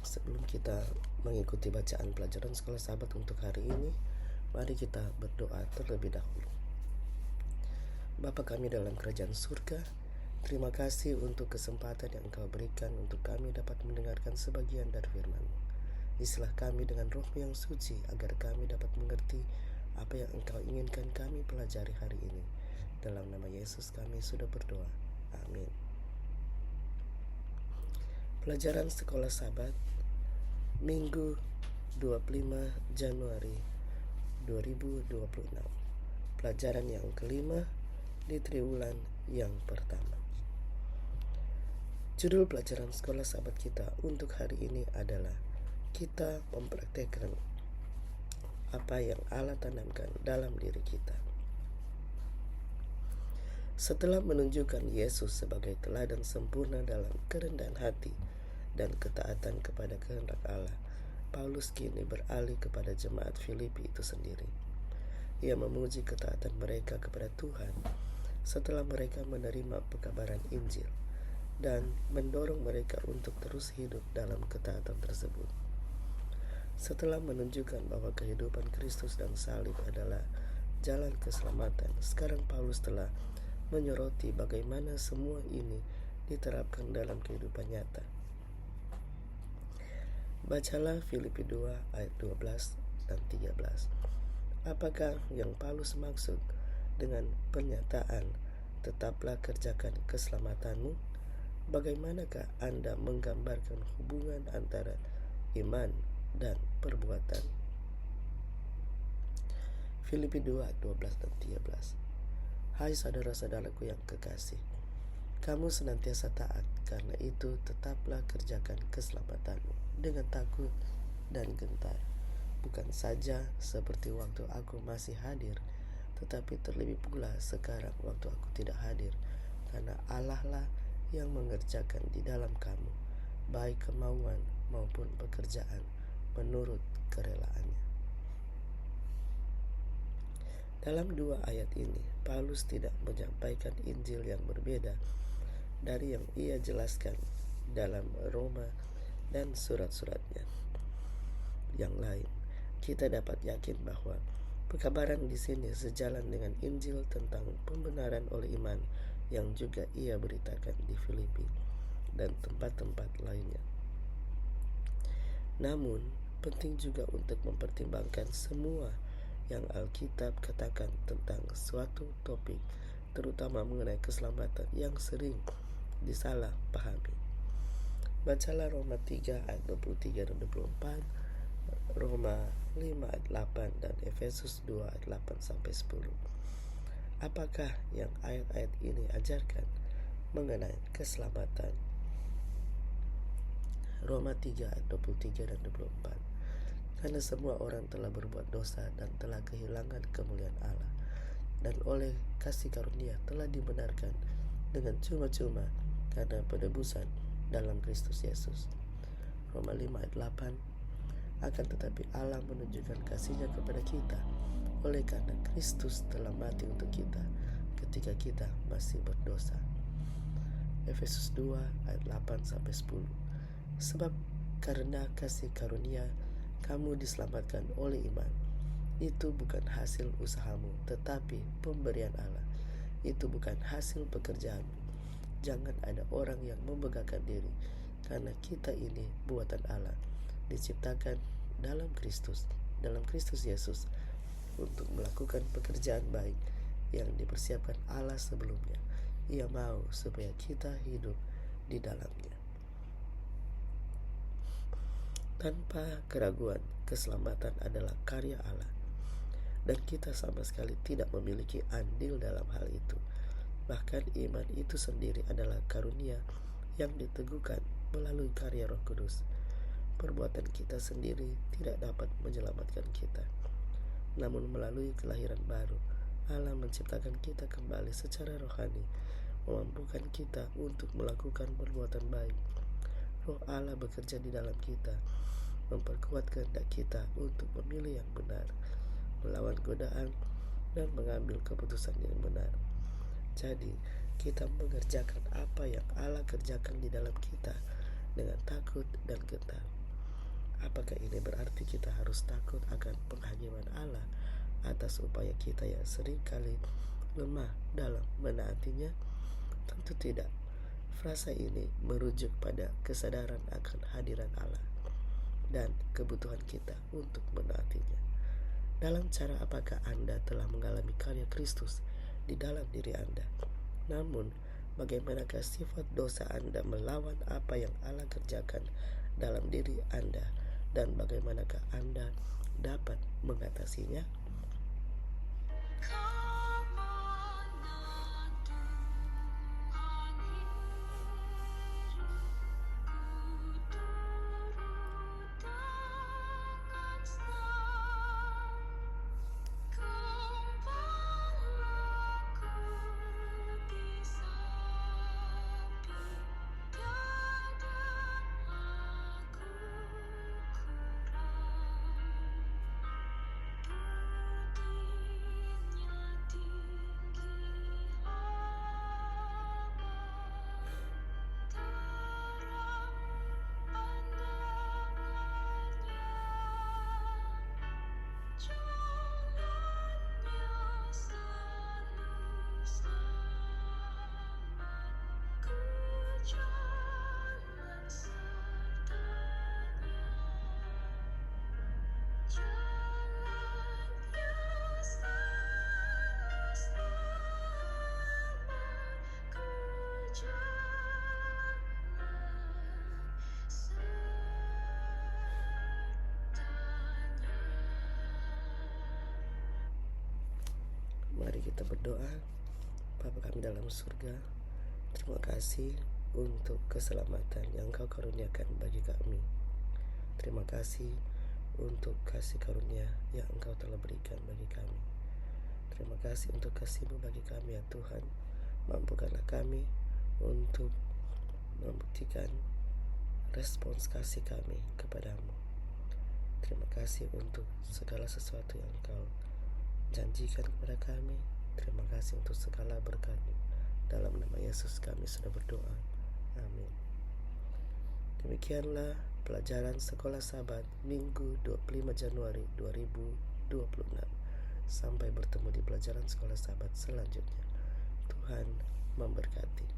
Sebelum kita mengikuti bacaan pelajaran sekolah sahabat untuk hari ini, mari kita berdoa terlebih dahulu. Bapa kami dalam kerajaan surga, terima kasih untuk kesempatan yang Engkau berikan untuk kami dapat mendengarkan sebagian dari firman-Mu. Isilah kami dengan roh yang suci agar kami dapat mengerti apa yang Engkau inginkan kami pelajari hari ini. Dalam nama Yesus kami sudah berdoa. Amin. Pelajaran sekolah sahabat Minggu 25 Januari 2026. Pelajaran yang kelima di triwulan yang pertama. Judul pelajaran sekolah sahabat kita untuk hari ini adalah kita mempraktekkan apa yang Allah tanamkan dalam diri kita. Setelah menunjukkan Yesus sebagai teladan sempurna dalam kerendahan hati dan ketaatan kepada kehendak Allah, Paulus kini beralih kepada jemaat Filipi itu sendiri. Ia memuji ketaatan mereka kepada Tuhan setelah mereka menerima pekabaran Injil dan mendorong mereka untuk terus hidup dalam ketaatan tersebut. Setelah menunjukkan bahwa kehidupan Kristus dan salib adalah jalan keselamatan, sekarang Paulus telah menyoroti bagaimana semua ini diterapkan dalam kehidupan nyata. Bacalah Filipi 2 ayat 12 dan 13. Apakah yang Paulus maksud dengan pernyataan tetaplah kerjakan keselamatanmu? Bagaimanakah Anda menggambarkan hubungan antara iman dan perbuatan? Filipi 2 ayat 12 dan 13. Hai saudara-saudaraku yang kekasih, kamu senantiasa taat, karena itu tetaplah kerjakan keselamatanmu dengan takut dan gentar, bukan saja seperti waktu aku masih hadir, tetapi terlebih pula sekarang waktu aku tidak hadir, karena Allah lah yang mengerjakan di dalam kamu, baik kemauan maupun pekerjaan, menurut kerelaannya. Dalam dua ayat ini, Paulus tidak menyampaikan Injil yang berbeda dari yang ia jelaskan dalam Roma dan surat-suratnya yang lain. Kita dapat yakin bahwa pekabaran di sini sejalan dengan Injil tentang pembenaran oleh iman yang juga ia beritakan di Filipi dan tempat-tempat lainnya. Namun, penting juga untuk mempertimbangkan semua yang Alkitab katakan tentang suatu topik, terutama mengenai keselamatan yang sering disalah pahami. Bacalah Roma 3 ayat 23 dan 24, Roma 5 ayat 8 dan Efesus 2 ayat 8 sampai 10. Apakah yang ayat-ayat ini ajarkan mengenai keselamatan? Roma 3 ayat 23 dan 24. Karena semua orang telah berbuat dosa dan telah kehilangan kemuliaan Allah, dan oleh kasih karunia telah dibenarkan dengan cuma-cuma karena penebusan dalam Kristus Yesus. Roma 5 ayat 8. Akan tetapi Allah menunjukkan kasih-Nya kepada kita oleh karena Kristus telah mati untuk kita ketika kita masih berdosa. Efesus 2 ayat 8 sampai 10. Sebab karena kasih karunia kamu diselamatkan oleh iman. Itu bukan hasil usahamu, tetapi pemberian Allah. Itu bukan hasil pekerjaanmu. Jangan ada orang yang membanggakan diri, karena kita ini buatan Allah, diciptakan dalam Kristus Yesus, untuk melakukan pekerjaan baik yang dipersiapkan Allah sebelumnya. Ia mau supaya kita hidup di dalamnya. Tanpa keraguan, keselamatan adalah karya Allah, dan kita sama sekali tidak memiliki andil dalam hal itu. Bahkan iman itu sendiri adalah karunia yang diteguhkan melalui karya Roh Kudus. Perbuatan kita sendiri tidak dapat menyelamatkan kita. Namun melalui kelahiran baru, Allah menciptakan kita kembali secara rohani, memampukan kita untuk melakukan perbuatan baik. Roh Allah bekerja di dalam kita, memperkuat kehendak kita untuk memilih yang benar, melawan godaan, dan mengambil keputusan yang benar. Jadi, kita mengerjakan apa yang Allah kerjakan di dalam kita dengan takut dan gentar. Apakah ini berarti kita harus takut akan penghakiman Allah atas upaya kita yang seringkali lemah dalam menaatinya? Tentu tidak. Frasa ini merujuk pada kesadaran akan hadirat Allah dan kebutuhan kita untuk menaatinya. Dalam cara apakah Anda telah mengalami karya Kristus di dalam diri Anda? Namun, bagaimanakah sifat dosa Anda melawan apa yang Allah kerjakan dalam diri Anda, dan bagaimanakah Anda dapat mengatasinya? Mari kita berdoa. Bapa kami dalam surga, terima kasih untuk keselamatan yang Engkau karuniakan bagi kami. Terima kasih untuk kasih karunia yang Engkau telah berikan bagi kami. Terima kasih untuk kasih-Mu bagi kami ya Tuhan. Mampukanlah kami untuk membuktikan respons kasih kami kepadamu. Terima kasih untuk segala sesuatu yang Engkau janjikan kepada kami. Terima kasih untuk segala berkat. Dalam nama Yesus kami sudah berdoa. Amin. Demikianlah pelajaran Sekolah Sabat Minggu 25 Januari 2026. Sampai bertemu di pelajaran Sekolah Sabat selanjutnya. Tuhan memberkati.